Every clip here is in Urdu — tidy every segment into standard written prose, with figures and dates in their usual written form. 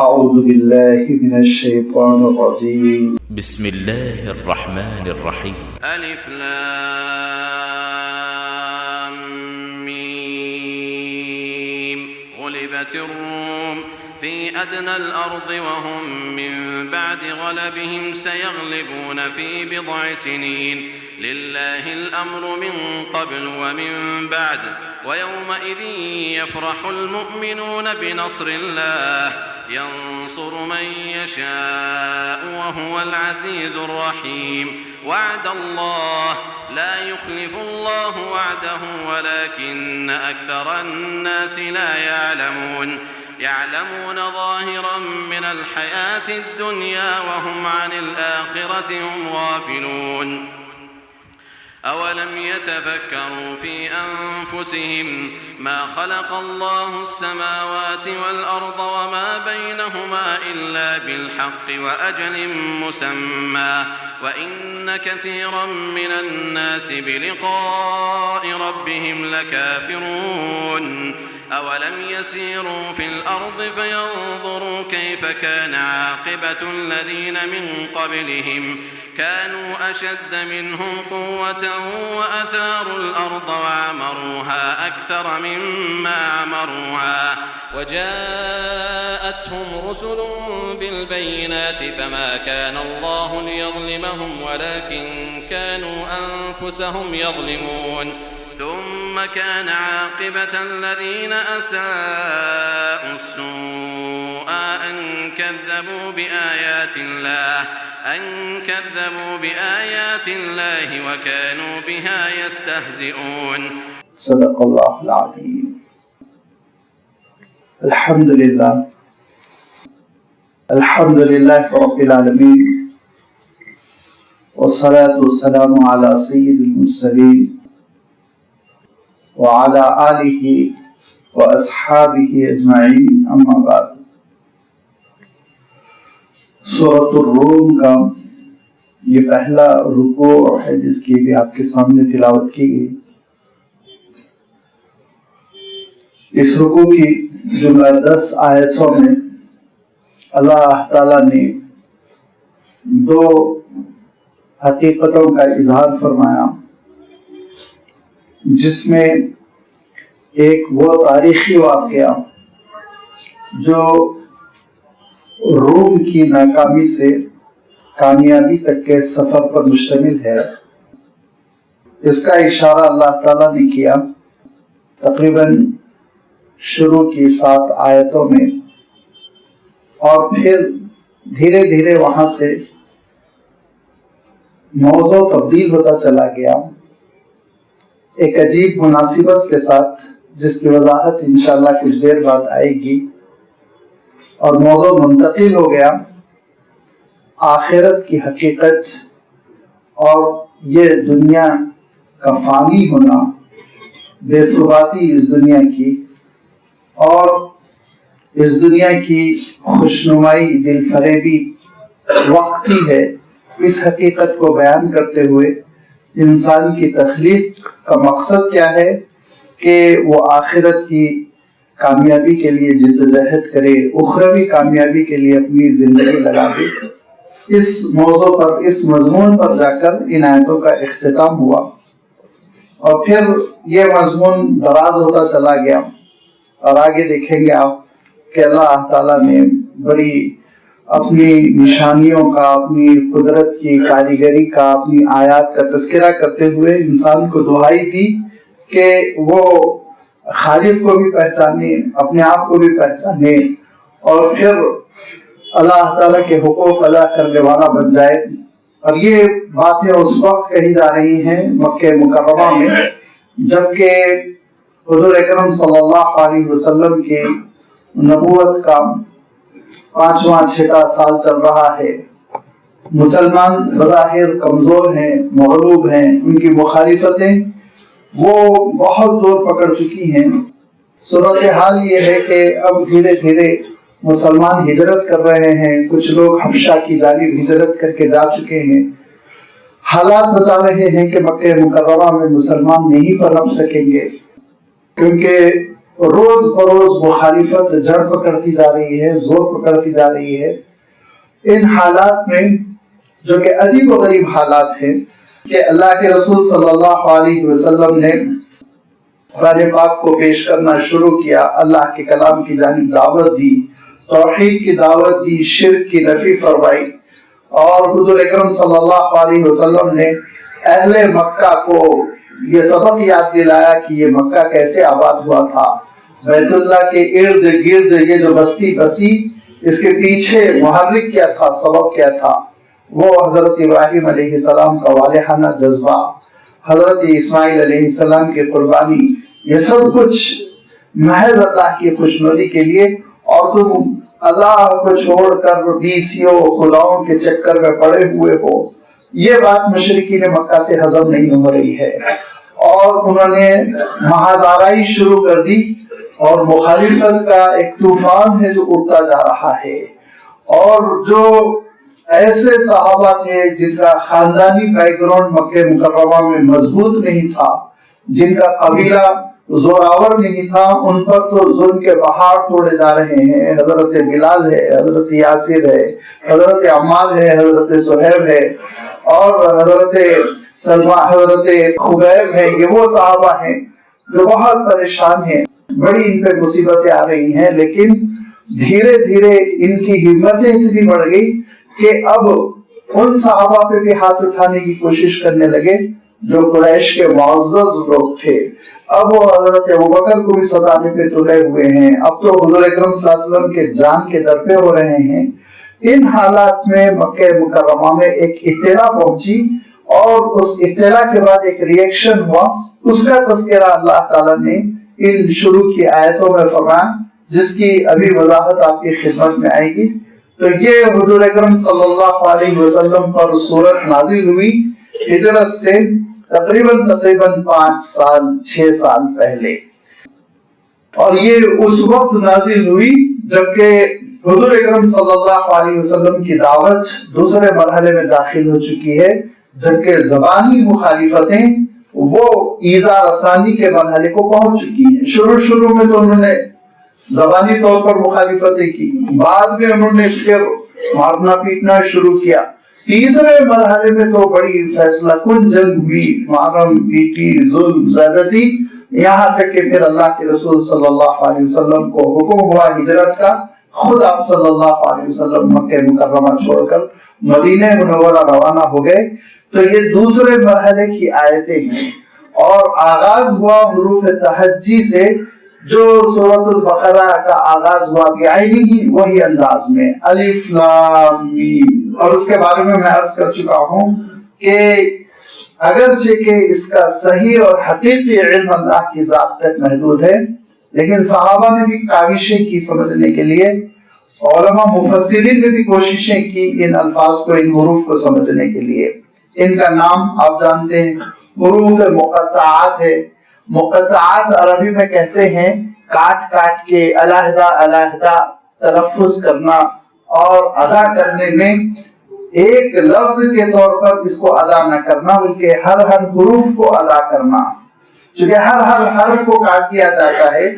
اعوذ باللہ من الشیطان الرجیم بسم اللہ الرحمن الرحیم الف لام میم غلبت الروم في أدنى الأرض وهم من بعد غلبهم سيغلبون في بضع سنين لله الأمر من قبل ومن بعد ويومئذ يفرح المؤمنون بنصر الله ينصر من يشاء وهو العزيز الرحيم وعد الله لا يخلف الله وعده ولكن أكثر الناس لا يعلمون ظاهرا من الحياة الدنيا وهم عن الآخرة هم غافلون أولم يتفكروا في أنفسهم ما خلق الله السماوات والأرض وما بينهما إلا بالحق وأجل مسمى وإن كثيرا من الناس بلقاء ربهم لكافرون أولم يسيروا في الأرض فينظروا كيف كان عاقبة الذين من قبلهم كانوا أشد منهم قوة وأثاروا الأرض وعمروها أكثر مما عمروها وجاءتهم رسل بالبينات فما كان الله ليظلمهم ولكن كانوا أنفسهم يظلمون ثم كان عاقبة الذين أساءوا السوء أن كذبوا بآيات الله وكانوا بها يستهزئون صدق اللہ العظیم. الحمد للہ رب العالمین والصلاة والسلام على سید المرسلین وعلى آلہ واصحابہ اجمعین، اما بعد. سورۃ الروم کا یہ پہلا رکوع ہے جس کی بھی آپ کے سامنے تلاوت کی گئی. اس رکوع کی جملہ 10 آیتوں میں اللہ تعالیٰ نے دو حقیقتوں کا اظہار فرمایا، جس میں ایک وہ تاریخی واقعہ جو روم کی ناکامی سے کامیابی تک کے سفر پر مشتمل ہے. اس کا اشارہ اللہ تعالیٰ نے کیا تقریباً شروع کی 7 آیتوں میں، اور پھر دھیرے دھیرے وہاں سے موضوع تبدیل ہوتا چلا گیا ایک عجیب مناسبت کے ساتھ، جس کی وضاحت انشاءاللہ کچھ دیر بعد آئے گی. اور موضوع منتقل ہو گیا آخرت کی حقیقت اور یہ دنیا کا فانی ہونا، بے ثباتی اس دنیا کی، اور اس دنیا کی خوشنمائی دل فریبی وقتی ہے. اس حقیقت کو بیان کرتے ہوئے انسان کی تخلیق کا مقصد کیا ہے کہ وہ آخرت کی کامیابی کے لیے جدوجہد کرے، اخروی کامیابی کے لیے اپنی زندگی لگا دے. اس موضوع پر، اس مضمون پر جا کر ان آیتوں کا اختتام ہوا، اور پھر یہ مضمون دراز ہوتا چلا گیا. اور آگے دیکھیں گے آپ کہ اللہ تعالیٰ نے بڑی اپنی نشانیوں کا، اپنی قدرت کی کاریگری کا، اپنی آیات کا تذکرہ کرتے ہوئے انسان کو دعائی دی کہ وہ خالق کو بھی پہچانے، اپنے آپ کو بھی پہچانے، اور پھر اللہ تعالیٰ کے حقوق ادا کرنے والا بن جائے. اور یہ باتیں اس وقت کہی جا رہی ہیں مکہ مکرمہ میں، جبکہ حضور اکرم صلی اللہ علیہ وسلم کی نبوت کا 5واں 6واں سال چل رہا ہے. مسلمان بظاہر کمزور ہیں، مغلوب ہیں، ان کی مخالفتیں وہ بہت زور پکڑ چکی ہیں. صورتحال یہ ہے کہ اب دھیرے دھیرے مسلمان ہجرت کر رہے ہیں، کچھ لوگ حبشہ کی جانب ہجرت کر کے جا چکے ہیں. حالات بتا رہے ہیں کہ مکہ مکرمہ میں مسلمان نہیں پنپ سکیں گے، کیونکہ روز بروز مخالفت جڑ پکڑتی جا رہی ہے، زور پکڑتی جا رہی ہے۔ ان حالات میں جو کہ عجیب و غریب حالات ہیں کہ اللہ کے رسول صلی اللہ علیہ وسلم نے قرآن پاک کو پیش کرنا شروع کیا، اللہ کے کلام کی جانب دعوت دی، توحید کی دعوت دی، شرک کی نفی فرمائی، اور حضور اکرم صلی اللہ علیہ وسلم نے اہل مکہ کو یہ سبق یاد دلایا کہ یہ مکہ کیسے آباد ہوا تھا، بیت اللہ کے ارد گرد یہ جو بستی بسی، اس کے پیچھے محرک کیا تھا، سبب کیا تھا، وہ حضرت ابراہیم علیہ السلام کا والہانہ جذبہ، حضرت اسماعیل علیہ السلام کی قربانی، یہ سب کچھ محض اللہ کی خوشنودی کے لیے، اور تم اللہ کو چھوڑ کر بیسیوں خداؤں کے چکر میں پڑے ہوئے ہو، یہ بات مشرکین مکہ سے ہضم نہیں ہو رہی ہے، اور انہوں نے محض آرائی شروع کر دی، اور مخالفت کا ایک طوفان ہے جو اٹھتا جا رہا ہے۔ اور جو ایسے صحابہ تھے جن کا خاندانی بیک گراؤنڈ مکہ مکرمہ میں مضبوط نہیں تھا، جن کا قبیلہ زوراور نہیں تھا، ان پر تو ظلم کے پہاڑ توڑے جا رہے ہیں۔ حضرت بلال ہے، حضرت یاسر ہے، حضرت عمار ہے، حضرت سہیب ہے، اور حضرت سلمہ، حضرت خبیب ہے۔ یہ وہ صحابہ ہیں جو بہت پریشان ہیں، بڑی ان پہ مصیبتیں آ رہی ہیں، لیکن دھیرے دھیرے ان کی ہمتیں اتنی بڑھ گئی کہ اب ان صحابہ پہ بھی ہاتھ اٹھانے کی کوشش کرنے لگے جو قریش کے معزز لوگ تھے۔ اب وہ حضرت ابوبکر کو بھی ستانے پہ تلے ہوئے ہیں، اب تو حضور اکرم صلی اللہ علیہ وسلم کے جان کے در پہ ہو رہے ہیں۔ ان حالات میں مکہ مکرمہ میں ایک اطلاع پہنچی، اور اس اطلاع کے بعد ایک ریئیکشن ہوا، اس کا تذکرہ اللہ تعالیٰ نے ان شروع کی آیتوں میں فرمایا، جس کی ابھی وضاحت آپ کی خدمت میں آئے گی۔ تو یہ حضور اکرم صلی اللہ علیہ وسلم پر سورت نازل ہوئی ہجرت سے تقریباً 6 سال پہلے، اور یہ اس وقت نازل ہوئی جبکہ حضور اکرم صلی اللہ علیہ وسلم کی دعوت دوسرے مرحلے میں داخل ہو چکی ہے، جبکہ زبانی مخالفتیں وہ ایذا رسانی کے مرحلے کو پہنچ چکی ہیں۔ شروع میں تو انہوں نے زبانی طور پر مخالفتیں کی، بعد میں انہوں نے پھر مارنا پیٹنا شروع کیا، تیسرے مرحلے میں تو بڑی فیصلہ کن جنگ ہوئی، مارم پیٹی، ظلم، زیادتی، یہاں تک کہ پھر اللہ کے رسول صلی اللہ علیہ وسلم کو حکم ہوا ہجرت کا، خود آپ صلی اللہ علیہ وسلم مکہ مکرمہ چھوڑ کر مدینہ منورہ روانہ ہو گئے۔ تو یہ دوسرے مرحلے کی آیتیں ہیں، اور آغاز ہوا حروف تہجی سے، جو سورۃ البقرہ کا آغاز ہوا بعینہ وہی انداز میں، الف لام میم۔ اور اس کے بارے میں عرض کر چکا ہوں کہ اگرچہ کہ اس کا صحیح اور حقیقی علم اللہ کی ذات تک محدود ہے، لیکن صحابہ نے بھی کاوشیں کی سمجھنے کے لیے، علماء مفسرین نے بھی کوششیں کی ان الفاظ کو، ان حروف کو سمجھنے کے لیے۔ ان کا نام آپ جانتے ہیں، حروف مقطعات ہے۔ مقطعات عربی میں کہتے ہیں کاٹ کاٹ کے علیحدہ علیحدہ تلفظ کرنا اور ادا کرنے میں ایک لفظ کے طور پر اس کو ادا نہ کرنا، بلکہ ہر حروف کو ادا کرنا۔ چونکہ ہر حرف کو کاٹ دیا جاتا ہے،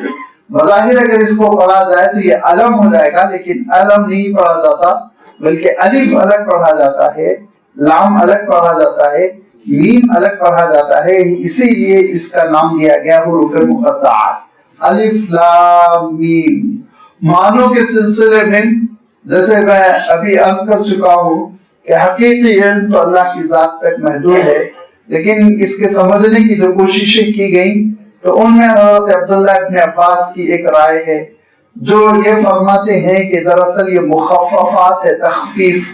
بظاہر اگر اس کو پڑھا جائے تو یہ علم ہو جائے گا، لیکن علم نہیں پڑھا جاتا، بلکہ الف الگ پڑھا جاتا ہے، لام الگ پڑھا جاتا ہے، میم الگ پڑھا جاتا ہے، اسی لیے اس کا نام دیا گیا حروف مقطعات، الف لام میم۔ معنوں کے سلسلے میں جیسے میں ابھی عرض کر چکا ہوں کہ حقیقی علم تو اللہ کی ذات تک محدود ہے، لیکن اس کے سمجھنے کی جو کوششیں کی گئیں تو ان میں حضرت عبداللہ ابن عباس کی ایک رائے ہے، جو یہ فرماتے ہیں کہ دراصل یہ مخففات ہے، تخفیف،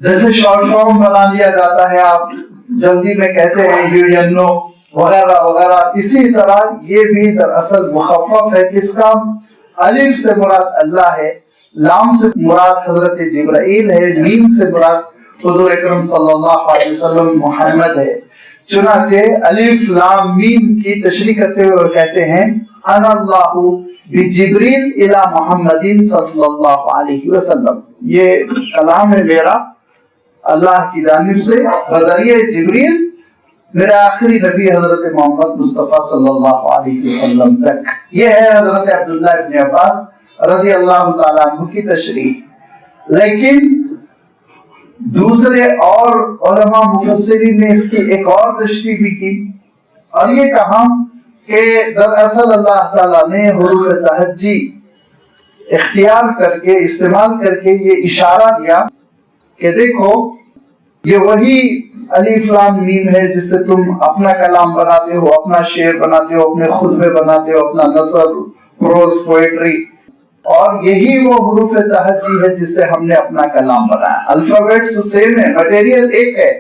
جیسے شارٹ فارم بنا لیا جاتا ہے، آپ جلدی میں کہتے ہیں یو ینو وغیرہ وغیرہ، اسی طرح یہ بھی دراصل مخفف ہے۔ کس کا؟ الف سے مراد اللہ ہے، لام سے مراد حضرت جبرائیل ہے، میم سے مراد حضور اکرم صلی اللہ علیہ وسلم محمد ہے۔ چنانچہ الف لام میم کی تشریح کرتے ہوئے کہتے ہیں انا اللہ بجبریل الی محمد صلی اللہ علیہ وسلم، یہ کلام ہے میرا اللہ کی جانب سے بذریعہ جبریل میرے آخری نبی حضرت محمد مصطفیٰ صلی اللہ علیہ وسلم تک. یہ ہے حضرت عبداللہ ابن عباس رضی اللہ تعالیٰ عنہ کی تشریح. لیکن دوسرے اور علماء مفسرین نے اس کی ایک اور تشریح بھی کی اور یہ کہا کہ دراصل اللہ تعالیٰ نے حروف تہجی اختیار کر کے استعمال کر کے یہ اشارہ دیا کہ دیکھو یہ وہی الف لام میم ہے جس سے تم اپنا کلام بناتے ہو, اپنا شعر بناتے ہو, اپنے خطبے بناتے ہو, اپنا نثر, پروز, پوئٹری, اور یہی وہ حروف تہجی ہے جس سے ہم نے اپنا کلام بنایا. الفابیٹس سیم ہے, مٹیریل ایک ہے,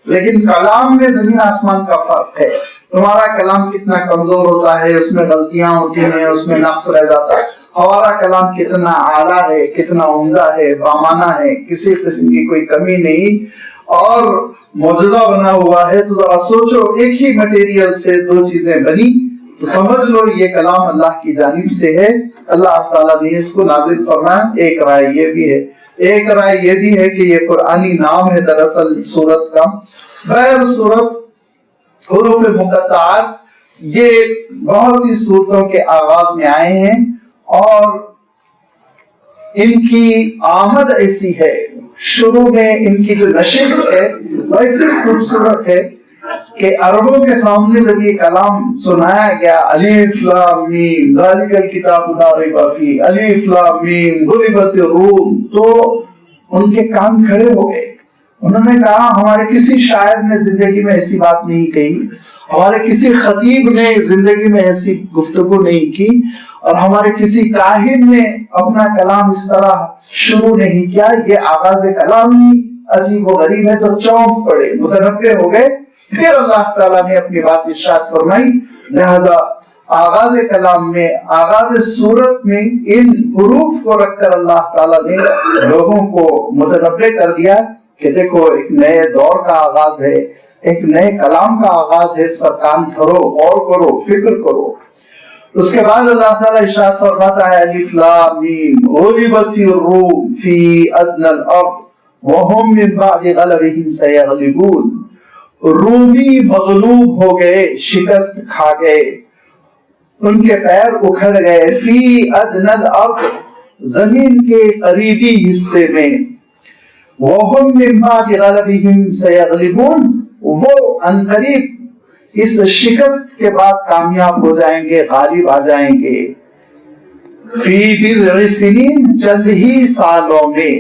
لیکن کلام میں زمین آسمان کا فرق ہے. تمہارا کلام کتنا کمزور ہوتا ہے, اس میں غلطیاں ہوتی ہیں, اس میں نقص رہ جاتا ہے. ہمارا کلام کتنا اعلیٰ ہے, کتنا عمدہ ہے, بامانہ ہے, کسی قسم کی کوئی کمی نہیں اور معجزہ بنا ہوا ہے. تو ذرا سوچو, ایک ہی مٹیریل سے دو چیزیں بنی تو سمجھ لو یہ کلام اللہ کی جانب سے ہے. اللہ تعالیٰ نے اس کو نازل فرمایا. ایک رائے یہ بھی ہے, ایک رائے یہ بھی ہے کہ یہ قرآنی نام ہے دراصل سورت کا. غیر سورت حروف مقطعات یہ بہت سی صورتوں کے آغاز میں آئے ہیں اور ان کی آمد ایسی ہے, شروع میں ان کی جو نشست ہے وہ ایسی خوبصورت ہے کہ عربوں کے سامنے جب یہ کلام سنایا گیا, الف لام میم ذالک الکتاب لا ریب فیہ, الف لام میم غلبت الروم, تو ان کے کان کھڑے ہو گئے. انہوں نے کہا ہمارے کسی شاعر نے زندگی میں ایسی بات نہیں کہی, ہمارے کسی خطیب نے زندگی میں ایسی گفتگو نہیں کی, اور ہمارے کسی کاہن نے اپنا کلام اس طرح شروع نہیں کیا. یہ آغاز کلام ہی عجیب و غریب ہے. تو چونک پڑے, متنبہ ہو گئے. پھر اللہ تعالیٰ نے اپنی بات ارشاد فرمائی. لہذا آغاز کلام میں, آغاز سورت میں ان حروف کو رکھ کر اللہ تعالیٰ نے لوگوں کو متنبہ کر دیا کہ دیکھو ایک نئے دور کا آغاز ہے, ایک نئے کلام کا آغاز ہے, اس پر کان دھرو, غور کرو, فکر کرو. اس کے بعد اللہ تعالیٰ ارشاد فرماتا ہے الف لام میم غلبت الروم فی ادنی الارض وهم من بعد غلبهم سیغلبون. رومی مغلوب ہو گئے, شکست کھا گئے, ان کے پیر اکھڑ گئے. فی ادنی الارض زمین کے قریبی حصے میں, وهم من بعد غلبهم سیغلبون وہ عنقریب اس شکست کے بعد کامیاب ہو جائیں گے, غالب آ جائیں گے. فی بضع سنین چند ہی سالوں میں.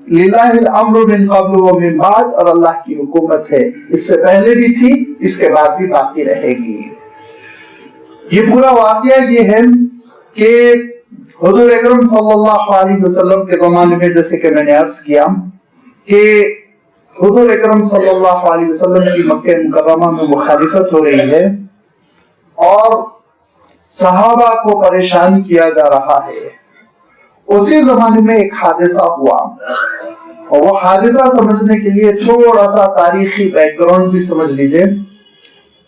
للہ الامر من قبل و من بعد, اور اللہ کی حکومت ہے, اس سے پہلے بھی تھی, اس کے بعد بھی باقی رہے گی. یہ پورا واقعہ یہ ہے کہ حضور اکرم صلی اللہ علیہ وسلم کے زمانے میں, جیسے کہ میں نے عرض کیا کہ حضور اکرم صلی اللہ علیہ وسلم کی مکہ مکرمہ میں مخالفت ہو رہی ہے اور صحابہ کو پریشان کیا جا رہا ہے. اسی زمانے میں ایک حادثہ ہوا, اور وہ حادثہ سمجھنے کے لیے تھوڑا سا تاریخی بیک گراؤنڈ بھی سمجھ لیجئے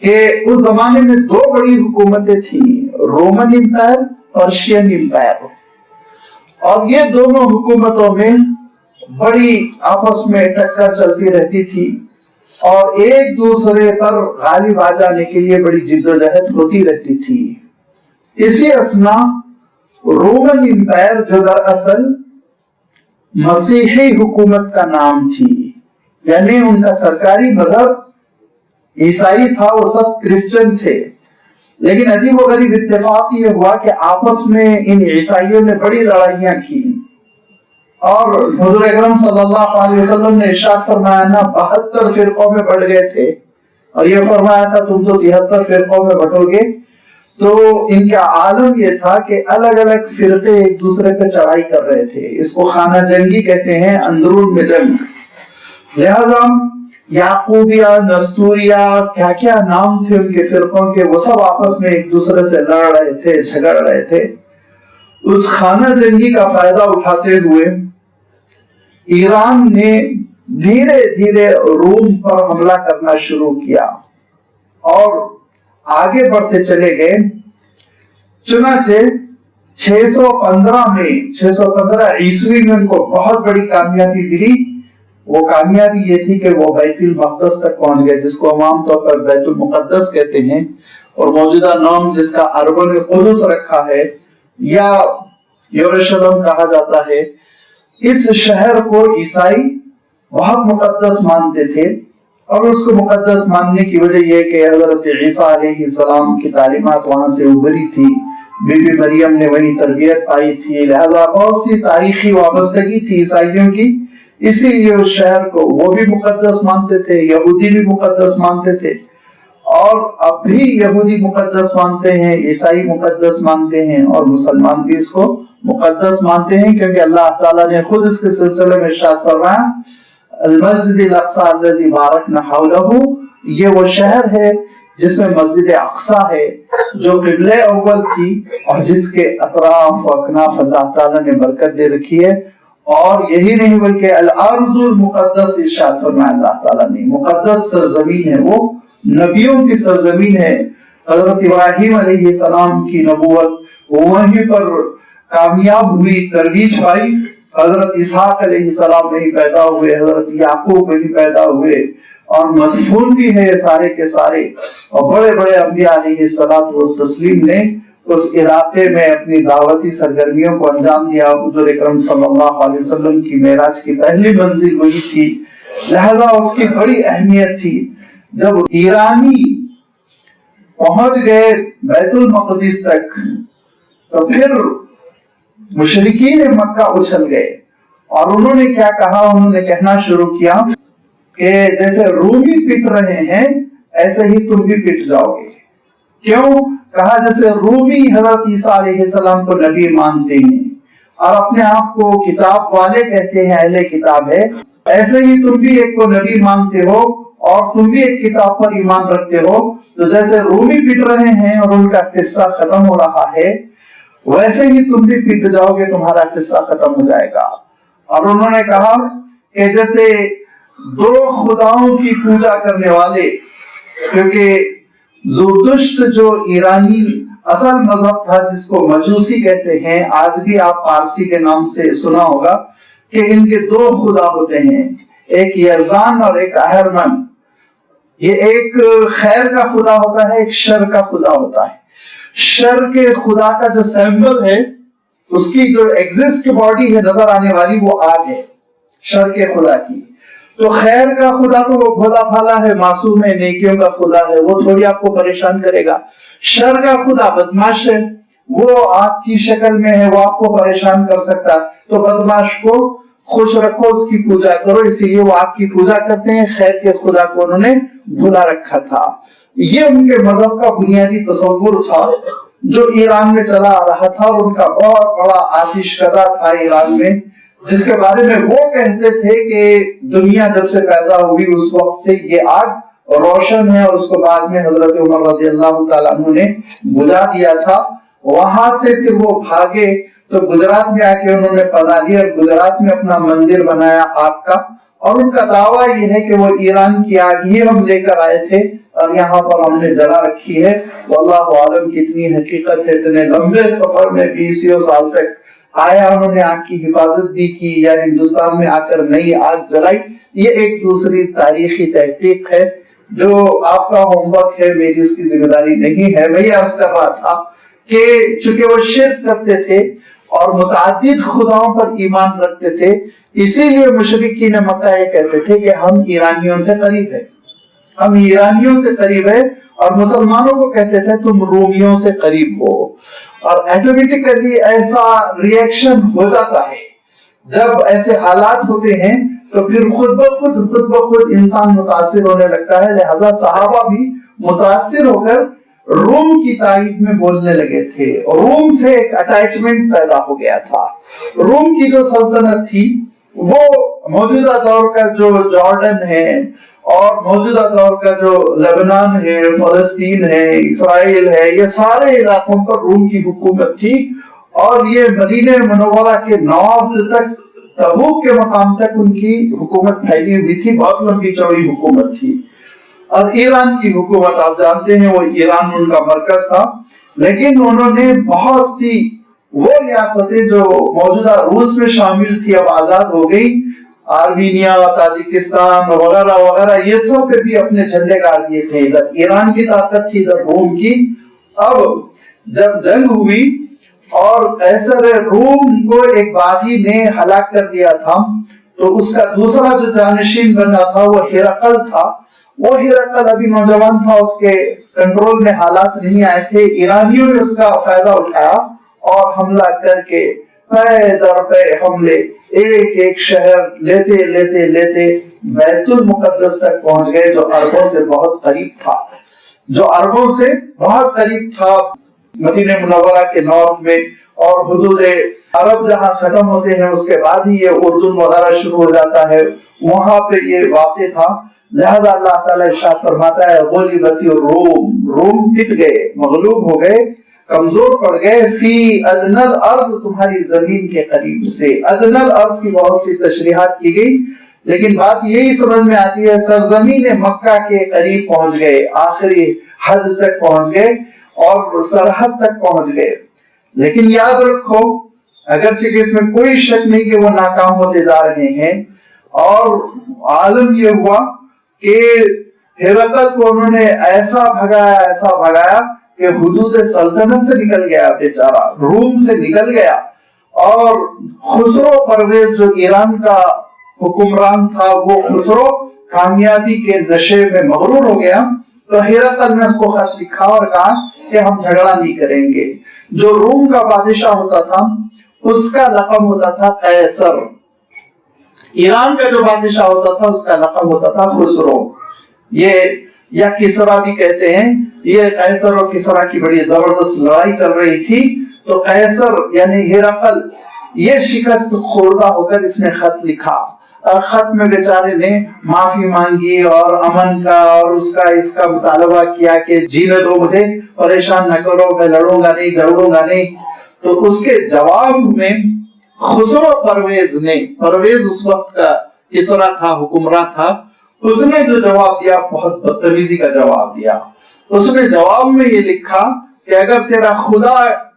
کہ اس زمانے میں دو بڑی حکومتیں تھیں, رومن امپائر, پرشین امپائر. اور یہ دونوں حکومتوں میں بڑی آپس میں ٹکر چلتی رہتی تھی اور ایک دوسرے پر غالب آ جانے کے لیے بڑی جدوجہد ہوتی رہتی تھی. اسی اثنا رومن امپائر جو دراصل مسیحی حکومت کا نام تھی, یعنی ان کا سرکاری مذہب عیسائی تھا, وہ سب کرسچن تھے, لیکن عجیب و غریب اتفاق یہ ہوا کہ آپس میں ان عیسائیوں نے بڑی لڑائیاں کی اور حضور اکرم صلی اللہ علیہ وسلم نے ارشاد فرمایا نا 72 فرقوں میں بٹ گئے تھے, اور یہ فرمایا تھا تم تو 73 فرقوں میں بٹو گے. تو ان کا عالم یہ تھا کہ الگ الگ فرقے ایک دوسرے پہ چڑھائی کر رہے تھے. اس کو خانہ جنگی کہتے ہیں, اندرون میں جنگ. لہذا یعقوبیہ, نستوریہ, کیا کیا نام تھے ان کے فرقوں کے, وہ سب آپس میں ایک دوسرے سے لڑ رہے تھے, جھگڑ رہے تھے. اس خانہ جنگی کا فائدہ اٹھاتے ہوئے ایران نے دھیرے دھیرے روم پر حملہ کرنا شروع کیا اور آگے بڑھتے چلے گئے. چنانچہ 615 عیسوی میں ان کو بہت بڑی کامیابی ملی وہ کامیابی یہ تھی کہ وہ بیت المقدس تک پہنچ گئے، جس کو ہم عام طور پر بیت المقدس کہتے ہیں، اور موجودہ نام جس کا عربوں نے قدس رکھا ہے یا یروشلم کہا جاتا ہے۔ اس شہر کو عیسائی بہت مقدس مانتے تھے، اور اس کو مقدس ماننے کی وجہ یہ کہ حضرت عیسیٰ علیہ السلام کی تعلیمات وہاں سے ابھری تھی، بی بی مریم نے وہی تربیت پائی تھی، لہذا بہت سی تاریخی وابستگی تھی عیسائیوں کی، اسی لیے اس شہر کو وہ بھی مقدس مانتے تھے، یہودی بھی مقدس مانتے تھے، اور اب بھی یہودی مقدس مانتے ہیں، عیسائی مقدس مانتے ہیں، اور مسلمان بھی اس کو مقدس مانتے ہیں، کیونکہ اللہ تعالیٰ نے خود اس کے سلسلے میں ارشاد فرمایا المسجد الاقصی الذی بارکنا حولہ، یہ وہ شہر ہے جس میں مسجد اقصی ہے جو قبلہ اول تھی اور جس کے اطراف و اکناف اللہ تعالیٰ نے برکت دے رکھی ہے۔ اور یہی نہیں بلکہ الارض المقدس ارشاد فرمایا اللہ تعالیٰ نے، مقدس سرزمین ہے، وہ نبیوں کی سرزمین ہے۔ حضرت ابراہیم علیہ السلام کی نبوت وہیں پر کامیاب ہوئی، ترویج پائی، حضرت اسحاق علیہ السلام نہیں پیدا ہوئے، حضرت یعقوب نہیں پیدا ہوئے، اور مدفون بھی ہے سارے کے سارے، اور بڑے بڑے انبیاء علیہ الصلوۃ والتسلیم نے اس علاقے میں اپنی دعوتی سرگرمیوں کو انجام دیا۔ حضور اکرم صلی اللہ علیہ وسلم کی معراج کی پہلی منزل وہی تھی، لہذا اس کی بڑی اہمیت تھی۔ جب ایرانی پہنچ گئے بیت المقدس تک تو پھر مشرکین مکہ اچھل گئے، اور انہوں نے کیا کہا، انہوں نے کہنا شروع کیا کہ جیسے رومی پٹ رہے ہیں ایسے ہی تم بھی پٹ جاؤ گے۔ کیوں؟ کہا جیسے رومی حضرت عیسیٰ علیہ السلام کو نبی مانتے ہیں اور اپنے آپ کو کتاب والے کہتے ہیں، اہل کتاب ہے، ایسے ہی تم بھی ایک کو نبی مانتے ہو اور تم بھی ایک کتاب پر ایمان رکھتے ہو، تو جیسے رومی پٹ رہے ہیں اور ان کا قصہ ختم ہو رہا ہے ویسے ہی تم بھی پٹ جاؤ گے، تمہارا قصہ ختم ہو جائے گا۔ اور انہوں نے کہا کہ جیسے دو خداؤں کی پوجا کرنے والے، کیونکہ زردشت جو ایرانی اصل مذہب تھا جس کو مجوسی کہتے ہیں، آج بھی آپ پارسی کے نام سے سنا ہوگا کہ ان کے دو خدا ہوتے ہیں، ایک یزدان اور ایک اہرمن۔ یہ ایک خیر کا خدا ہوتا ہے، ایک شر کا خدا ہوتا ہے۔ شر کے خدا کا جو سیمبل ہے، اس کی جو ایگزسٹ باڈی ہے نظر آنے والی، وہ آگ ہے شر کے خدا کی۔ تو خیر کا خدا تو وہ بھولا بھالا ہے، معصوم ہے، نیکیوں کا خدا ہے، وہ تھوڑی آپ کو پریشان کرے گا۔ شر کا خدا بدماش ہے، وہ آگ کی شکل میں ہے، وہ آپ کو پریشان کر سکتا، تو بدماش کو خوش رکھو، اس کی پوجا کرو، اسی لیے وہ آگ کی پوجا کرتے ہیں۔ خیر کے خدا کو انہوں نے بھولا رکھا تھا۔ یہ ان کے مذہب کا بنیادی تصور تھا جو ایران میں چلا آ رہا تھا، اور ان کا بہت بڑا آتش کدہ تھا ایران میں، جس کے بارے میں وہ کہتے تھے کہ دنیا جب سے پیدا ہوئی اس وقت سے یہ آگ روشن ہے، اور اس کو بعد میں حضرت عمر رضی اللہ تعالیٰ عنہ نے بجھا دیا تھا۔ وہاں سے پھر وہ بھاگے تو گجرات میں آ کے انہوں نے پناہ لی، اور گجرات میں اپنا مندر بنایا آگ کا، اور ان کا دعویٰ یہ ہے کہ وہ ایران کی آگ ہی ہم لے کر آئے تھے اور یہاں پر ہم نے جلا رکھی ہے۔ واللہ عالم کتنی حقیقت ہے، اتنے لمبے سفر میں 20 سال تک آیا، انہوں نے آگ کی حفاظت بھی کی یا ہندوستان میں آ کر نئی آگ جلائی، یہ ایک دوسری تاریخی تحقیق ہے جو آپ کا ہوم ورک ہے، میری اس کی ذمہ داری نہیں ہے۔ میں یہ عرض کر رہا تھا کہ چونکہ وہ شرک کرتے تھے اور متعدد خداؤں پر ایمان رکھتے تھے، اسی لیے مشرکین مکہ یہ کہتے تھے کہ ہم ایرانیوں سے قریب ہیں، ہم ایرانیوں سے قریب ہیں، اور مسلمانوں کو کہتے تھے تم رومیوں سے قریب ہو۔ اور ایٹومیٹیکلی ایسا ریئیکشن ہو جاتا ہے، جب ایسے حالات ہوتے ہیں تو پھر خود بخود انسان متاثر ہونے لگتا ہے۔ لہذا صحابہ بھی متاثر ہو کر روم کی تائید میں بولنے لگے تھے، روم سے ایک اٹیچمنٹ پیدا ہو گیا تھا۔ روم کی جو سلطنت تھی وہ موجودہ دور کا جو جارڈن ہے اور موجودہ دور کا جو لبنان ہے، فلسطین ہے، اسرائیل ہے، یہ سارے علاقوں پر روم کی حکومت تھی، اور یہ مدینہ منورہ کے نارتھ تک، تبوک کے مقام تک ان کی حکومت پھیلی ہوئی تھی، بہت لمبی چوڑی حکومت تھی۔ اور ایران کی حکومت آپ جانتے ہیں، وہ ایران ان کا مرکز تھا، لیکن انہوں نے بہت سی وہ ریاستیں جو موجودہ روس میں شامل تھی اب آزاد ہو گئی، آرمینیا، تاجکستان وغیرہ وغیرہ، یہ سب پہ بھی اپنے جھنڈے گاڑ دیے تھے. ادھر ایران کی طاقت تھی، ادھر روم کی. اب جب جنگ ہوئی اور قیصر روم کو ایک باغی نے ہلاک کر دیا تھا، تو اس کا دوسرا جو جانشین بنا تھا وہ ہرقل تھا. وہ ہرقل ابھی نوجوان تھا، اس کے کنٹرول میں حالات نہیں آئے تھے. ایرانیوں نے اس کا فائدہ اٹھایا اور حملہ کر کے پے در پے حملے، ایک ایک شہر لیتے لیتے لیتے بیت المقدس تک پہنچ گئے، جو عربوں سے بہت قریب تھا، جو عربوں سے بہت قریب تھا، مدینہ منورہ کے نارتھ میں. اور حدود عرب جہاں ختم ہوتے ہیں اس کے بعد ہی یہ اردن وغیرہ شروع ہو جاتا ہے، وہاں پہ یہ واقع تھا. لہذا اللہ تعالیٰ ارشاد فرماتا ہے غلبت الروم، روم پٹ گئے، مغلوب ہو گئے، کمزور پڑ گئے، فی ادنی الارض، تمہاری زمین کے قریب سے. ادنی الارض کی بہت سی تشریحات کی گئی، لیکن بات یہی سمجھ میں آتی ہے سرزمین مکہ کے قریب پہنچ گئے، آخری حد تک پہنچ گئے اور سرحد تک پہنچ گئے. لیکن یاد رکھو، اگرچہ کہ اس میں کوئی شک نہیں کہ وہ ناکام ہوتے جا رہے ہیں، اور عالم یہ ہوا کہ ہرقل کو انہوں نے ایسا بھگایا کہ حدود سلطنت سے نکل گیا بیچارہ، روم سے نکل گیا. اور خسرو پرویز جو ایران کا حکمران تھا، وہ خسرو کامیابی کے نشے میں مغرور ہو گیا. تو ہرقل نے اس کو خط لکھا اور کہا کہ ہم جھگڑا نہیں کریں گے. جو روم کا بادشاہ ہوتا تھا اس کا لقب ہوتا تھا قیصر، ایران کا جو بادشاہ ہوتا تھا اس کا لقب ہوتا تھا خسرو. یہ یا کسرا بھی کہتے ہیں. یہ قیصر اور کسرا کی بڑی زبردست لڑائی چل رہی تھی. تو قیصر یعنی ہرقل یہ شکست خوردہ ہو کر اس نے خط لکھا، اور خط میں بیچارے نے معافی مانگی اور امن کا اور اس کا مطالبہ کیا کہ جینے دو، مجھے پریشان نہ کرو، میں لڑوں گا نہیں، جھگڑوں گا نہیں. تو اس کے جواب میں خسرو پرویز نے، پرویز اس وقت کا کسرا تھا، حکمراں تھا، اس نے جو جواب دیا بہت بدتمیزی کا جواب دیا. اس نے جواب میں یہ لکھا کہ اگر تیرا خدا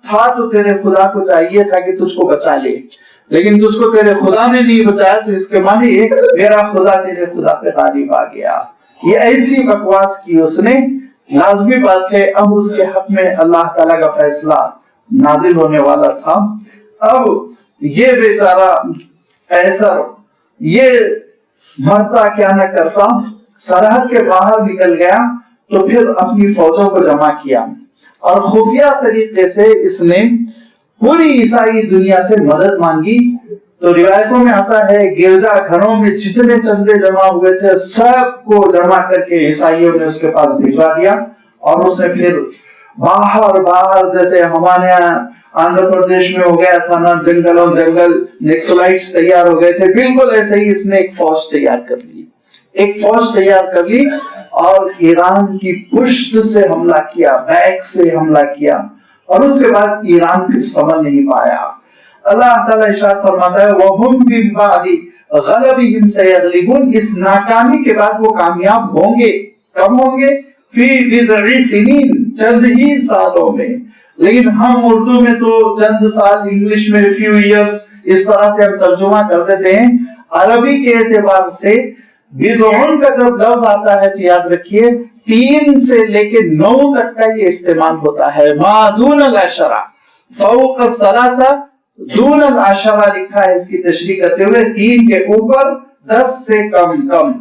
تھا تو تیرے خدا کو چاہیے تھا کہ تجھ کو بچا لے، لیکن تجھ کو تیرے خدا نے نہیں بچایا، تو اس کے معنی یہ میرا خدا تیرے خدا پہ غالب آ گیا. یہ ایسی بکواس کی اس نے. لازمی بات ہے اب اس کے حق میں اللہ تعالیٰ کا فیصلہ نازل ہونے والا تھا. اب یہ بیچارہ قیصر یہ مرتا کیا نہ کرتا، سرحد کے باہر نکل گیا. تو پھر اپنی فوجوں کو جمع کیا اور خفیہ طریقے سے اس نے پوری عیسائی دنیا سے مدد مانگی. تو روایتوں میں آتا ہے گرجا گھروں میں جتنے چندے جمع ہوئے تھے سب کو جمع کر کے عیسائیوں نے اس کے پاس بھجوا دیا. اور اس نے پھر باہر جیسے ہمارے یہاں آندھرا پردیش میں ہو گیا تھا نا، جنگلوں جنگل نیکسلائٹس تیار ہو گئے تھے، بالکل ایسے ہی اس نے ایک فوج تیار کر لی اور ایران کی پشت سے حملہ کیا، بیک سے حملہ کیا. اور اس کے بعد ایران پھر سنبھل نہیں پایا. اللہ تعالیٰ ارشاد فرماتا ہے وَهُمْ مِن بَعْدِ غَلَبِهِمْ سَيَغْلِبُونَ، اس ناکامی کے بعد وہ کامیاب ہوں گے. کب ہوں گے؟ فِي بِضْعِ سِنِينَ، چند ہی سالوں میں. لیکن ہم اردو میں تو چند سال، انگلش میں few years، اس طرح سے ہم ترجمہ کر دیتے ہیں. عربی کے اعتبار سے بِضْعٌ کا جب لفظ آتا ہے تو یاد رکھیے 3 سے لے کے 9 تک کا یہ استعمال ہوتا ہے. ما دون العشرہ، فوق الثلاثہ، دون العشرہ لکھا ہے اس کی تشریح کرتے ہوئے 3 کے اوپر 10 سے کم.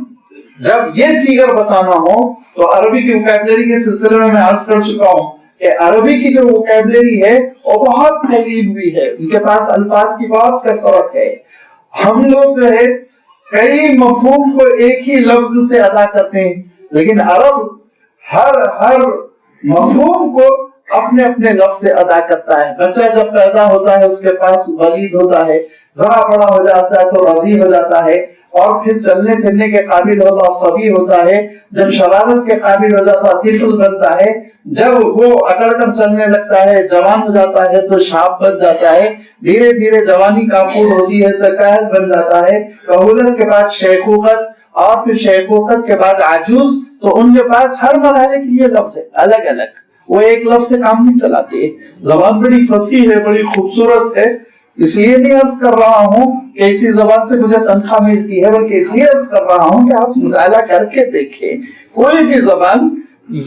جب یہ فیگر بتانا ہو تو عربی کی وکیبلری کے سلسلے میں عرض کر چکا ہوں کہ عربی کی جو وکیبلری ہے وہ بہت پھیلی ہوئی ہے، ان کے پاس الفاظ کی بہت کثرت ہے. ہم لوگ جو ہے کئی مفہوم کو ایک ہی لفظ سے ادا کرتے ہیں، لیکن عرب ہر مفہوم کو اپنے اپنے لفظ سے ادا کرتا ہے. بچہ جب پیدا ہوتا ہے اس کے پاس ولید ہوتا ہے، ذرا بڑا ہو جاتا ہے تو رضیع ہو جاتا ہے، اور پھر چلنے پھرنے کے قابل ہوتا ہے صبی ہوتا ہے، جب شرارت کے قابل ہو جاتا ہے طفل بنتا ہے، جب وہ اکڑ کر چلنے لگتا ہے جوان ہو جاتا ہے تو شاب بن جاتا ہے، دھیرے دھیرے جوانی کافور ہوتی ہے تو کاہل بن جاتا ہے، کہولت کے بعد شیخوخت، اور پھر شیخوخت کے بعد عجوز. تو ان کے پاس ہر مرحلے کی یہ لفظ ہے الگ الگ، وہ ایک لفظ سے کام نہیں چلاتے. زبان بڑی فصیح ہے، بڑی خوبصورت ہے. اس لیے نہیں عرض کر رہا ہوں کہ اسی زبان سے مجھے تنخواہ ملتی ہے، بلکہ اس لیے عرض کر رہا ہوں کہ آپ مطالعہ کر کے دیکھیں، کوئی بھی زبان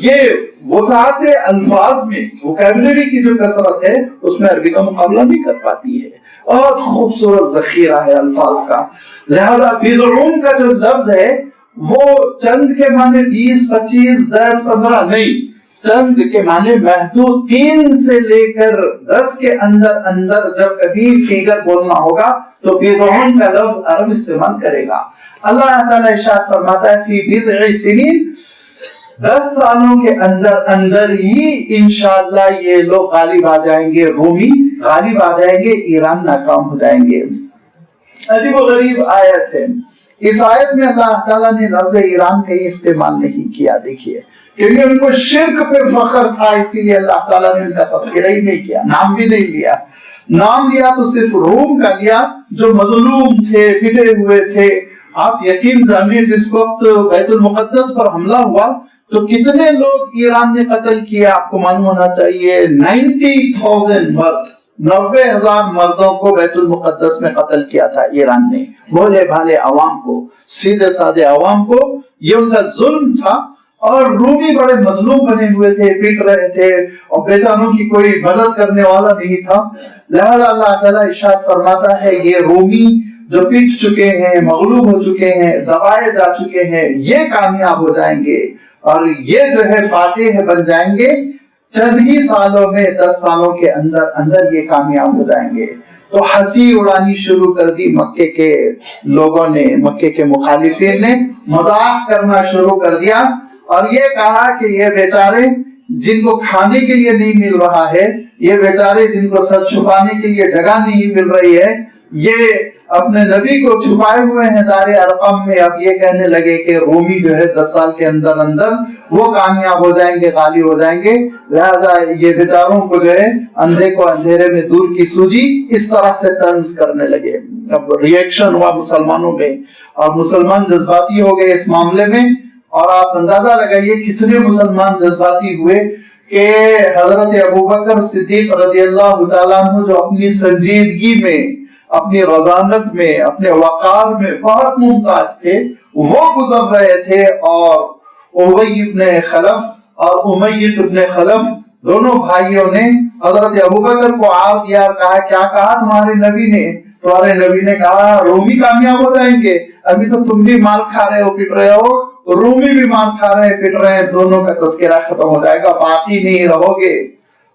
یہ وسعت الفاظ میں ووکیبلری کی جو کثرت ہے اس میں عربی کا مقابلہ نہیں کر پاتی ہے، اور خوبصورت ذخیرہ ہے الفاظ کا۔ لہذا بضعون کا جو لفظ ہے وہ چند کے معنی 20 25 10 15 نہیں، چند کے معنی محدود 3 سے لے کر 10 کے اندر جب کبھی فیگر بولنا ہوگا تو بضعون کا لفظ عرب استعمال کرے گا۔ اللہ تعالیٰ ارشاد فرماتا ہے فی بضع سنین، 10 سالوں کے اندر ہی انشاءاللہ یہ لوگ غالب آ جائیں گے، رومی غالب آ جائیں گے، ایران ناکام ہو جائیں گے۔ عجیب و غریب آیت ہے، اس آیت میں اللہ تعالیٰ نے لفظ ایران کہیں استعمال نہیں کیا، دیکھیے، کیونکہ ان کو شرک پہ فخر تھا، اسی لیے اللہ تعالیٰ نے ان کا تذکرہ ہی نہیں کیا، نام بھی نہیں لیا۔ نام لیا تو صرف روم کا لیا جو مظلوم تھے، پٹے ہوئے تھے۔ آپ یقین جانیے جس وقت بیت المقدس پر حملہ ہوا تو کتنے لوگ ایران نے قتل کیا، آپ کو معلوم ہونا چاہیے 90,000 مرد، 90,000 مردوں کو بیت المقدس میں قتل کیا تھا ایران نے، بھولے بھالے عوام کو، سیدھے سادے عوام کو، یہ ان کا ظلم تھا۔ اور رومی بڑے مظلوم بنے ہوئے تھے، پیٹ رہے تھے، اور بیچاروں کی کوئی مدد کرنے والا نہیں تھا۔ لہذا اللہ تعالیٰ ارشاد فرماتا ہے یہ رومی جو پیٹ چکے ہیں، مغلوب ہو چکے ہیں، دبائے جا چکے ہیں، یہ کامیاب ہو جائیں گے، اور یہ جو ہے فاتح بن جائیں گے چند ہی سالوں میں، 10 سالوں کے اندر یہ کامیاب ہو جائیں گے۔ تو ہنسی اڑانی شروع کر دی مکے کے لوگوں نے، مکے کے مخالفین نے مذاق کرنا شروع کر دیا، اور یہ کہا کہ یہ بیچارے جن کو کھانے کے لیے نہیں مل رہا ہے، یہ بیچارے جن کو سر چھپانے کے لیے جگہ نہیں مل رہی ہے، یہ اپنے نبی کو چھپائے ہوئے ہیں دار ارقم میں، اب یہ کہنے لگے کہ رومی جو ہے 10 سال کے اندر وہ کامیاب ہو جائیں گے، غالب ہو جائیں گے، لہذا یہ بیچاروں کو جو ہے اندھے کو اندھیرے میں دور کی سوجی، اس طرح سے طنز کرنے لگے۔ اب ریئیکشن ہوا مسلمانوں میں، اور مسلمان جذباتی ہو گئے اس معاملے میں، اور آپ اندازہ لگائیے کتنے مسلمان جذباتی ہوئے کہ حضرت ابوبکر صدیق رضی اللہ تعالیٰ عنہ جو اپنی سنجیدگی میں، اپنی رضامت میں، اپنے وقار میں بہت ممتاز تھے، وہ گزر رہے تھے، اور ابی ابن خلف اور امیہ ابن خلف دونوں بھائیوں نے حضرت ابوبکر کو عار دیا اور کہا کیا کہا تمہارے نبی نے؟ تمہارے نبی نے کہا رومی کامیاب ہو جائیں گے، ابھی تو تم بھی مال کھا رہے ہو، پٹ رہے ہو، رومی بھی مال کھا رہے ہیں، پٹ رہے ہیں، دونوں کا تذکرہ ختم ہو جائے گا، باقی نہیں رہو گے۔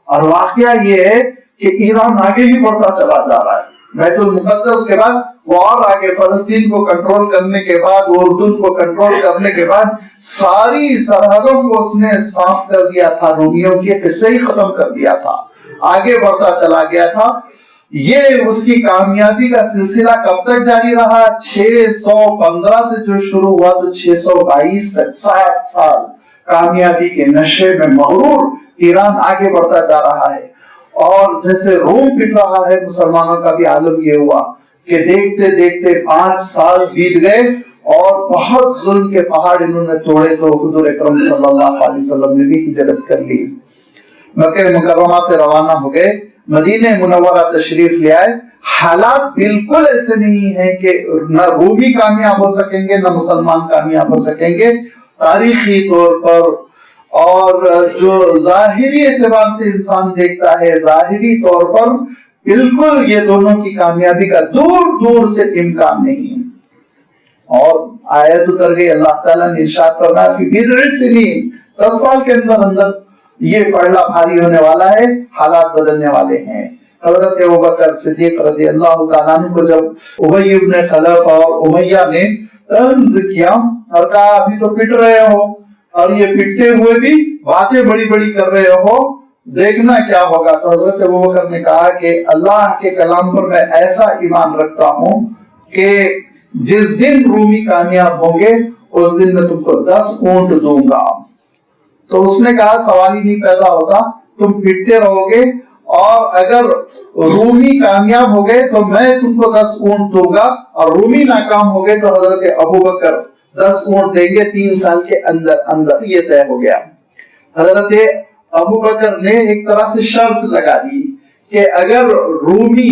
اور واقعہ یہ ہے کہ ایران آگے ہی بڑھتا چلا جا رہا ہے، بیت المقدس کے بعد وہ اور آگے، فلسطین کو کنٹرول کرنے کے بعد، اردن کو کنٹرول کرنے کے بعد، ساری سرحدوں کو اس نے صاف کر دیا تھا، رومیوں کے قصے ہی ختم کر دیا تھا، آگے بڑھتا چلا گیا تھا۔ یہ اس کی کامیابی کا سلسلہ کب تک جاری رہا؟ 615 سے جو شروع ہوا تو 622 تک، 60 سال کامیابی کے نشے میں مغرور ایران آگے بڑھتا جا رہا ہے۔ اور جیسے روم پٹ رہا ہے، مسلمانوں کا بھی عالم یہ ہوا کہ دیکھتے دیکھتے 5 سال بیت گئے، اور بہت ظلم کے پہاڑ انہوں نے توڑے، تو حضور اکرم صلی اللہ علیہ وسلم نے بھی ہجرت کر لی، مکہ مکرمہ سے روانہ ہو گئے، مدینہ منورہ تشریف لے آئے۔ حالات بالکل ایسے نہیں ہیں کہ نہ رومی کامیاب ہو سکیں گے نہ مسلمان کامیاب ہو سکیں گے، تاریخی طور پر اور جو ظاہری اعتبار سے انسان دیکھتا ہے، ظاہری طور پر بالکل یہ دونوں کی کامیابی کا دور دور سے امکان نہیں۔ اور آیت اتر گئی، اللہ تعالیٰ نے ارشاد فرمایا فی بضع سنین، 10 سال کے اندر یہ پڑھنا بھاری ہونے والا ہے، حالات بدلنے والے ہیں۔ حضرت ابوبکر صدیق رضی اللہ تعالیٰ عنہ کو جب ابی ابن خلف اور امیہ نے طنز کیا اور کہا ابھی تو پٹ رہے ہو، اور یہ پٹتے ہوئے بھی باتیں بڑی بڑی کر رہے ہو، دیکھنا کیا ہوگا، تو حضرت ابوبکر نے کہا کہ اللہ کے کلام پر میں ایسا ایمان رکھتا ہوں کہ جس دن رومی کامیاب ہوں گے اس دن میں تم کو 10 اونٹ دوں گا۔ تو اس نے کہا سوال ہی نہیں پیدا ہوتا، تم پٹتے رہو گے، اور اگر رومی کامیاب ہو گئے تو میں تم کو 10 اونٹ دوں گا، اور رومی ناکام ہو گئے تو حضرت ابوبکر 10 اونٹ دیں گے 3 سال کے اندر۔ یہ طے ہو گیا۔ حضرت ابوبکر نے ایک طرح سے شرط لگا دی کہ اگر رومی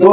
2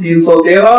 313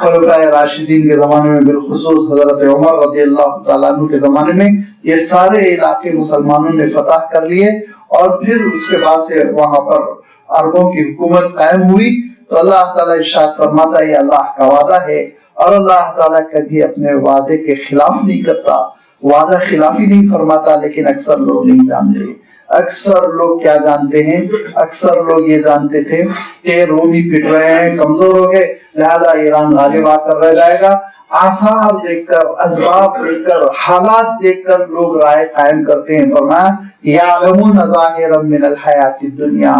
خلفائے راشدین کے زمانے میں، بالخصوص حضرت عمر رضی اللہ تعالیٰ عنہ کے زمانے میں یہ سارے علاقے مسلمانوں نے فتح کر لیے، اور پھر اس کے بعد سے وہاں پر عربوں کی حکومت قائم ہوئی۔ تو اللہ تعالیٰ ارشاد فرماتا ہے یہ اللہ کا وعدہ ہے، اور اللہ تعالیٰ کبھی اپنے وعدے کے خلاف نہیں کرتا، وعدہ خلافی نہیں فرماتا، لیکن اکثر لوگ نہیں جانتے۔ اکثر لوگ کیا جانتے ہیں؟ اکثر لوگ یہ جانتے تھے کہ رومی پٹ رہے ہیں، کمزور ہو گئے، لہذا ایران غالب آ کر رہ جائے گا۔ آثار دیکھ کر، اسباب دیکھ کر، حالات دیکھ کر لوگ رائے قائم کرتے ہیں۔ فرمایا یعلمون ظاہرا من الحیات الدنیا،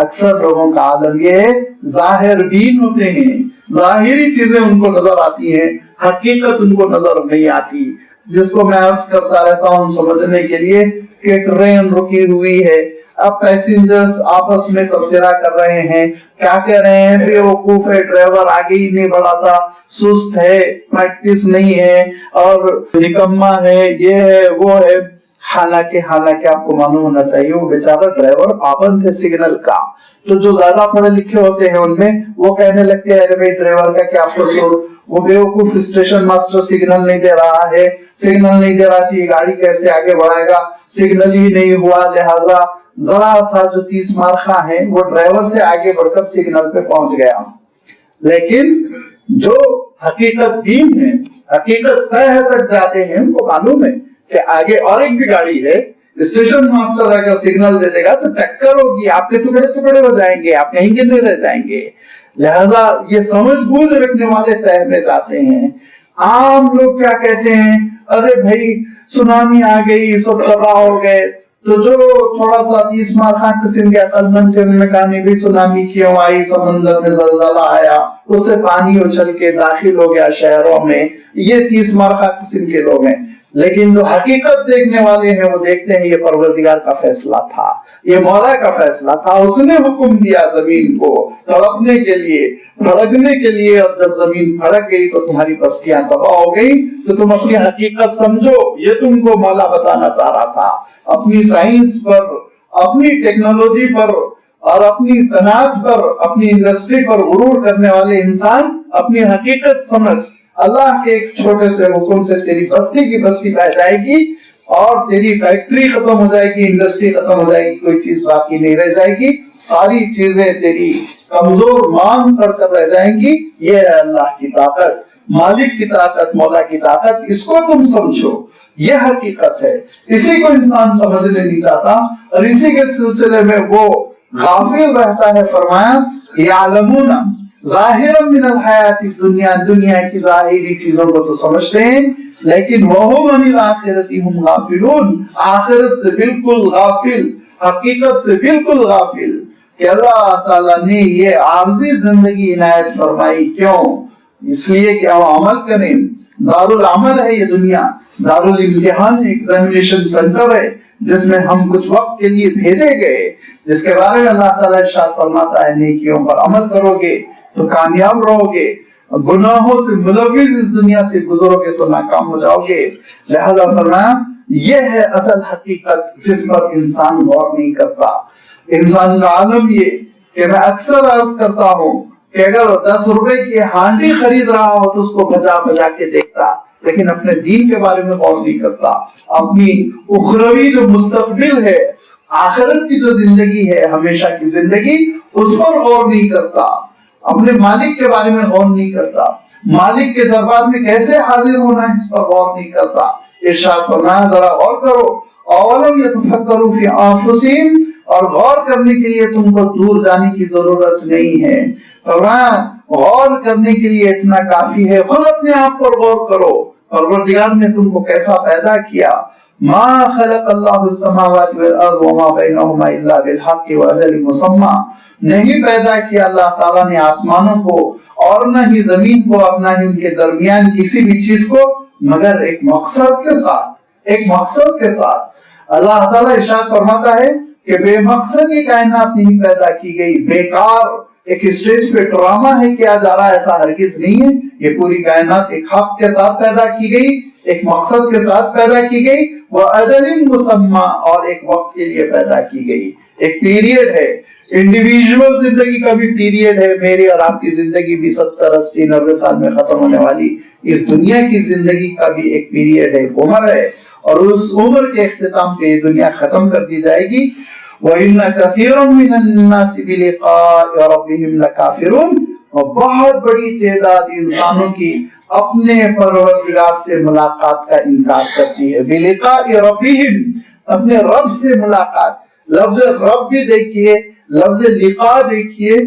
اکثر لوگوں کا عالم یہ ہے، ظاہر بین ہوتے ہیں، ظاہری چیزیں ان کو نظر آتی ہیں، حقیقت ان کو نظر نہیں آتی۔ جس کو میں عرض کرتا رہتا ہوں سمجھنے کے لیے کہ ٹرین رکی ہوئی ہے، اب پیسنجرز آپس میں تبصرہ کر رہے ہیں، کیا کہہ رہے ہیں؟ بے وقوف ہے ڈرائیور، آگے ہی نہیں بڑھاتا، سست ہے، پریکٹس نہیں ہے، اور نکما ہے، یہ ہے وہ ہے۔ حالانکہ آپ کو معلوم ہونا چاہیے وہ بیچارہ ڈرائیور پابند ہے سگنل کا۔ تو جو زیادہ پڑھے لکھے ہوتے ہیں ان میں وہ کہنے لگتے ہیں ارے بھائی ڈرائیور کا کیا قصور، وہ بیوقوف اسٹیشن ماسٹر سگنل نہیں دے رہا ہے، سگنل نہیں دے رہا تھی، گاڑی کیسے آگے بڑھائے گا، سگنل ہی نہیں ہوا، لہذا ذرا سا جو 30 مارخہ ہیں وہ ڈرائیور سے آگے بڑھ کر سگنل پہ پہنچ گیا۔ لیکن جو حقیقت دین ہے، حقیقت طے تک جاتے ہیں، ان کو معلوم ہے کہ آگے اور ایک بھی گاڑی ہے، اسٹیشن ماسٹر اگر سگنل دے دے گا تو ٹکر ہوگی، آپ کے ٹکڑے ٹکڑے ہو جائیں گے، آپ کہیں گے نہیں رہ جائیں گے۔ لہذا یہ سمجھ بوجھ رکھنے والے طے میں جاتے ہیں۔ عام لوگ کیا کہتے ہیں؟ ارے بھائی سونامی آ گئی، سب تباہ ہو گئے۔ تو جو تھوڑا سا 30 مارخہ قسم کے عقل مند تھے انہوں نے کہا نہیں بھی سونامی کیوں آئی، سمندر میں زلزلہ آیا، اس سے پانی اچھل کے داخل ہو گیا شہروں میں، یہ 30 مارخہ قسم کے لوگ ہیں۔ لیکن جو حقیقت دیکھنے والے ہیں وہ دیکھتے ہیں یہ پروردگار کا فیصلہ تھا، یہ مولا کا فیصلہ تھا، اس نے حکم دیا زمین کو تڑپنے کے لیے، بھڑکنے کے لیے، اور جب زمین بھڑک گئی تو تمہاری بستیاں تباہ ہو گئی۔ تو تم اپنی حقیقت سمجھو، یہ تم کو مولا بتانا چاہ رہا تھا۔ اپنی سائنس پر، اپنی ٹیکنالوجی پر اور اپنی صنعت پر، اپنی انڈسٹری پر غرور کرنے والے انسان اپنی حقیقت سمجھ، اللہ کے ایک چھوٹے سے حکم سے تیری بستی کی بستی بہ جائے گی، اور تیری فیکٹری ختم ہو جائے گی، انڈسٹری ختم ہو جائے گی، کوئی چیز باقی نہیں رہ جائے گی، ساری چیزیں تیری کمزور مان پڑ کر رہ جائیں گی۔ یہ ہے اللہ کی طاقت، مالک کی طاقت، مولا کی طاقت، اس کو تم سمجھو، یہ حقیقت ہے۔ اسی کو انسان سمجھنے نہیں چاہتا اور اسی کے سلسلے میں وہ غافل رہتا ہے۔ فرمایا یعلمون ظاہرا من الحیات الدنیا، دنیا کی ظاہری چیزوں کو تو سمجھتے ہیں، لیکن وہم عن الآخرۃ ہم غافلون، آخرت سے بالکل غافل، حقیقت سے بالکل غافل۔ کہ اللہ تعالیٰ نے یہ عارضی زندگی عنایت فرمائی، کیوں؟ اس لیے کہ ہم عمل کریں۔ دار العمل ہے یہ دنیا، دار الامتحان ایگزامینیشن سینٹر ہے، جس میں ہم کچھ وقت کے لیے بھیجے گئے، جس کے بارے میں اللہ تعالیٰ ارشاد فرماتا ہے نیکیوں پر عمل کرو گے تو کامیاب رہو گے، گناہوں سے ملوث اس دنیا سے گزرو گے تو ناکام ہو جاؤ گے۔ لہذا فرمایا یہ ہے اصل حقیقت جس پر انسان غور نہیں کرتا۔ انسان کا عالم یہ کہ میں اکثر عرض کرتا ہوں کہ اگر 10 روپے کی ہانڈی خرید رہا ہو تو اس کو بجا بجا کے دیکھتا، لیکن اپنے دین کے بارے میں غور نہیں کرتا، اپنی اخروی جو مستقبل ہے، آخرت کی جو زندگی ہے، ہمیشہ کی زندگی، اس پر غور نہیں کرتا، اپنے مالک کے بارے میں غور نہیں کرتا، مالک کے دربار میں کیسے حاضر ہونا ہے اس پر غور نہیں کرتا۔ ارشاد فرمایا ذرا غور کرو، اولم یتفکروا فی انفسہم، اور غور کرنے کے لیے تم کو دور جانے کی ضرورت نہیں ہے۔ فرمایا غور کرنے کے لیے اتنا کافی ہے، خود اپنے آپ پر غور کرو، پروردگار نے تم کو کیسا پیدا کیا۔ ما خلق اللہ السماوات والارض وما بینہما الا بالحق واجل مسمى، نہیں پیدا کیا اللہ تعالیٰ نے آسمانوں کو اور نہ ہی زمین کو اور نہ ہی ان کے درمیان کسی بھی چیز کو مگر ایک مقصد کے ساتھ، ایک مقصد کے ساتھ۔ اللہ تعالیٰ ارشاد فرماتا ہے کہ بے مقصد یہ کائنات نہیں پیدا کی گئی، بیکار ایک اسٹیج پہ ڈرامہ ہے کیا جا رہا ہے، ایسا ہرگز نہیں ہے۔ یہ پوری کائنات ایک حق کے ساتھ پیدا کی گئی، ایک مقصد کے ساتھ پیدا کی گئی، وَأَجَلٍ مُّسَمَّى، اور ایک وقت کے لیے پیدا کی گئی۔ ایک پیریڈ ہے، انڈیویجول زندگی کا بھی پیریڈ ہے، میری اور آپ کی زندگی بھی 70 80 90 سال میں ختم ہونے والی اس دنیا کی زندگی کا بھی ایک پیریڈ ہے، ایک عمر ہے، اور اس عمر کے اختتام پہ یہ دنیا ختم کر دی جائے گی۔ وَإِنَّ كَثِيرًا مِّنَ النَّاسِ بِلِقَاءِ رَبِّهِمْ لَكَافِرُونَ، اور بہت بڑی تعداد انسانوں کی اپنے پروردگار سے ملاقات کا انکار کرتی ہے۔ بِلِقَاءِ رَبِّهِمْ، اپنے رب سے ملاقات، لفظ رب بھی دیکھیے، لفظ لقاء دیکھیے،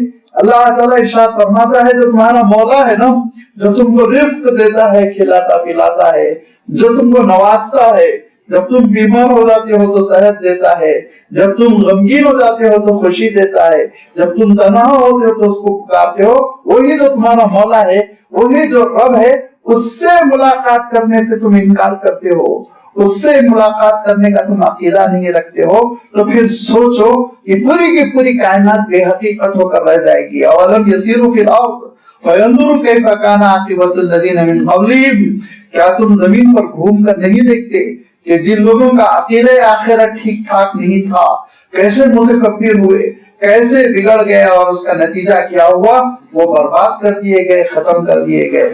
اللہ تعالیٰ ارشاد فرماتا ہے جو تمہارا مولا ہے نا، جو تم کو رزق دیتا ہے، کھلاتا پلاتا ہے، جو تم کو نوازتا ہے، جب تم بیمار ہو جاتے ہو تو صحت دیتا ہے، جب تم غمگین ہو جاتے ہو تو خوشی دیتا ہے، جب تم تنہا ہوتے ہو تو اس کو پکارتے ہو، وہی جو تمہارا مولا ہے، وہی جو رب ہے، اس سے ملاقات کرنے سے تم انکار کرتے ہو، اس سے ملاقات کرنے کا تم عقیدہ نہیں رکھتے ہو، تو پھر سوچو کہ پوری کی پوری کائنات بے حقیقت ہو کر رہ جائے گی۔ اولم یسیروا فی الارض فینظروا کیف کان عاقبۃ الذین من قبلہم، کیا تم زمین پر گھوم کر نہیں دیکھتے کہ جن لوگوں کا عقیدہ آخرت ٹھیک ٹھاک نہیں تھا کیسے متکبر ہوئے، کیسے بگڑ گئے، اور اس کا نتیجہ کیا ہوا، وہ برباد کر دیے گئے، ختم کر دیے گئے۔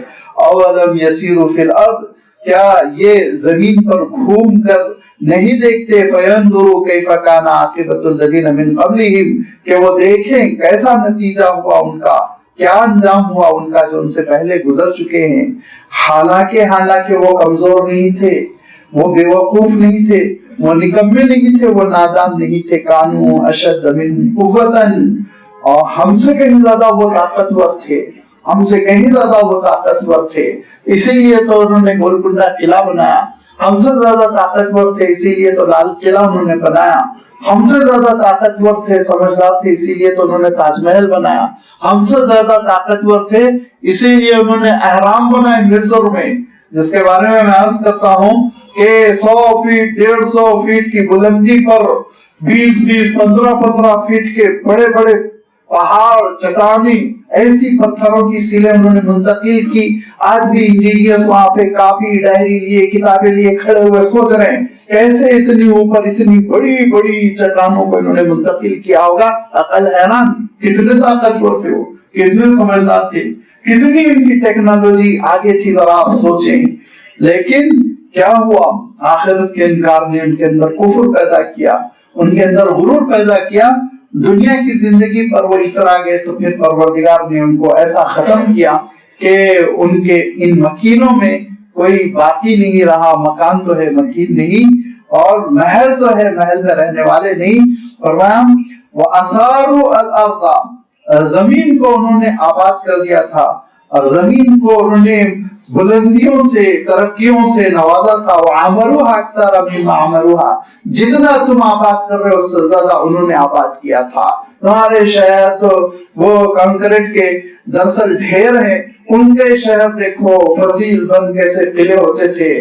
اولم یسیروا فی الارض، کیا یہ زمین پر گھوم کر نہیں دیکھتے، فینظروا کیف کان عاقبۃ الذین من قبلہم، کہ وہ دیکھیں کیسا نتیجہ ہوا ان کا، کیا انجام ہوا ان کا جو ان سے پہلے گزر چکے ہیں۔ حالانکہ وہ کمزور نہیں تھے، وہ بے وقوف نہیں تھے، وہ نکمے نہیں تھے، وہ نادان نہیں تھے، کانوا اشد من قوۃ، اور ہم سے کہیں زیادہ وہ طاقتور تھے، ہم سے کہیں زیادہ وہ طاقتور تھے، اسی لیے تو انہوں نے گولکنڈہ قلعہ بنایا، ہم سے زیادہ طاقتور تھے اسی لیے تو لال قلعہ انہوں نے بنایا، ہم سے زیادہ طاقتور تھے، سمجھدار تھے اسی لیے تو انہوں نے تاج محل بنایا، ہم سے زیادہ طاقتور تھے اسی لیے انہوں نے اہرام بنائے مصر میں، جس کے بارے میں عرض کرتا ہوں کہ 100 فیٹ 150 فیٹ کی بلندی پر 20 15 فیٹ کے بڑے بڑے پہاڑ، چٹانیں، ایسی پتھروں کی سیلیں انہوں نے منتقل کی۔ آج بھی انجینئرز وہاں پہ کاپی ڈائری لیے کتابیں لیے کھڑے ہوئے سوچ رہے ہیں کیسے اتنی اوپر اتنی بڑی بڑی چٹانوں کو انہوں نے منتقل کیا ہوگا۔ عقل حیران، کتنے طاقتور تھے وہ، کتنے سمجھدار تھے، کتنی ان کی ٹیکنالوجی آگے تھی، ذرا آپ سوچیں۔ لیکن کیا ہوا، آخرت کے انکار نے ان کے اندر کفر پیدا کیا، ان کے اندر غرور پیدا کیا، دنیا کی زندگی پر وہ اترا گئے، تو پھر پروردگار نے ان کو ایسا ختم کیا کہ ان کے ان مکینوں میں کوئی باقی نہیں رہا، مکان تو ہے مکین نہیں، اور محل تو ہے محل میں رہنے والے نہیں۔ فرمایا وَأَثَارُوا الْأَرْضَ، زمین کو انہوں نے آباد کر دیا تھا، اور زمین کو انہوں نے بلندیوں سے ترقیوں سے نوازا تھا۔ وَعَمَرُوهَا أَكْثَرَ مِمَّا عَمَرُوهَا، جتنا تم آباد کر رہے ہو اس سے زیادہ انہوں نے آباد کیا تھا۔ تمہارے شہر تو وہ کنکریٹ کے دراصل ڈھیر ہیں، ان کے شہر دیکھو فصیل بند کیسے قلعے ہوتے تھے،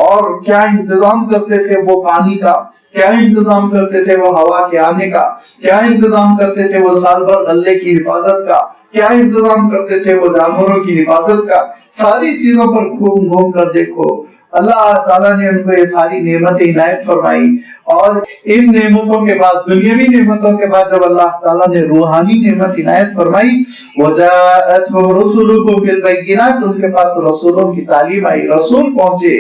اور کیا انتظام کرتے تھے وہ پانی کا، کیا انتظام کرتے تھے وہ ہوا کے آنے کا، کیا انتظام کرتے تھے وہ سال بھر غلے کی حفاظت کا، کیا انتظام کرتے تھے وہ جانوروں کی حفاظت کا۔ ساری چیزوں پر گھوم گھوم کر دیکھو، اللہ تعالیٰ نے ان کو یہ ساری نعمتیں عنایت فرمائی، اور ان نعمتوں کے بعد، دنیاوی نعمتوں کے بعد، جب اللہ تعالیٰ نے روحانی نعمت عنایت فرمائی، وَجَاءَتْهُمْ رُسُلُهُم بِالْبَيِّنَاتِ، ان کے پاس رسولوں کی تعلیم آئی، رسول پہنچے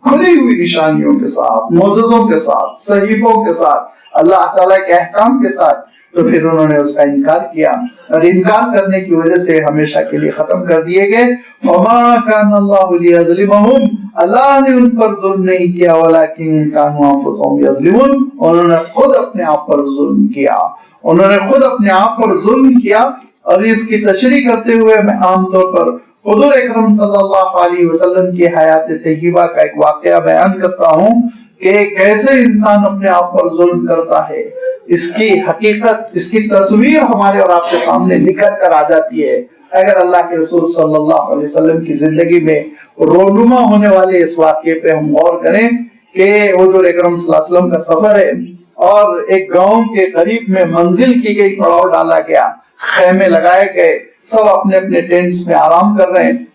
کھلی ہوئی نشانیوں کے ساتھ، معجزوں کے ساتھ، صحیفوں کے ساتھ، اللہ تعالیٰ کے احکام کے ساتھ، تو پھر انہوں نے اس کا انکار کیا، اور انکار کرنے کی وجہ سے ہمیشہ کے لیے ختم کر دیے گئے۔ فَمَا كَانَ اللَّهُ لِيَظْلِمَهُمْ، اللہ نے ان پر ظلم نہیں کیا، وَلَكِنْ كَانُوا أَنفُسَهُمْ يَظْلِمُونَ، انہوں نے خود اپنے آپ پر ظلم کیا، انہوں نے خود اپنے آپ پر ظلم کیا۔ اور اس کی تشریح کرتے ہوئے میں عام طور پر حضور اکرم صلی اللہ علیہ وسلم کی حیات طیبہ کا ایک واقعہ بیان کرتا ہوں کہ کیسے انسان اپنے آپ پر ظلم کرتا ہے۔ اس کی حقیقت، اس کی تصویر ہمارے اور آپ کے سامنے نکل کر آ جاتی ہے اگر اللہ کے رسول صلی اللہ علیہ وسلم کی زندگی میں رونما ہونے والے اس واقعے پہ ہم غور کریں کہ حضور اکرم صلی اللہ علیہ وسلم کا سفر ہے، اور ایک گاؤں کے قریب میں منزل کی گئی، پڑاؤ ڈالا گیا، خیمے لگائے گئے، سب اپنے اپنے ٹینٹس میں آرام کر رہے ہیں۔